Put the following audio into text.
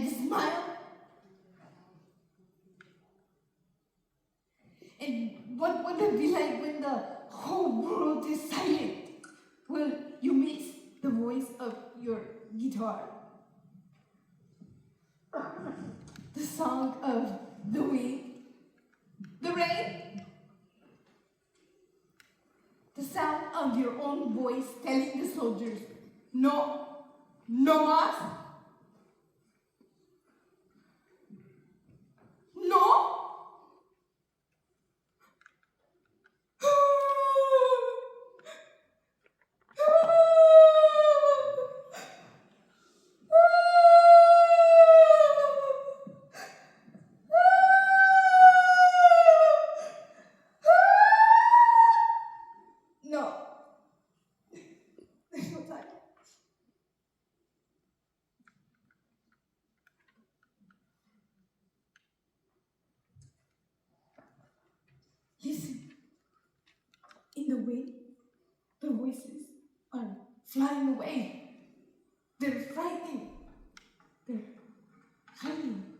and smile. And what would it be like when the whole world is silent? Will you miss the voice of your guitar? The song of the wind, the rain, the sound of your own voice telling the soldiers, no, no más, no. No, there's no time. Listen, in the wind, the voices are flying away. They're frightening. They're hiding.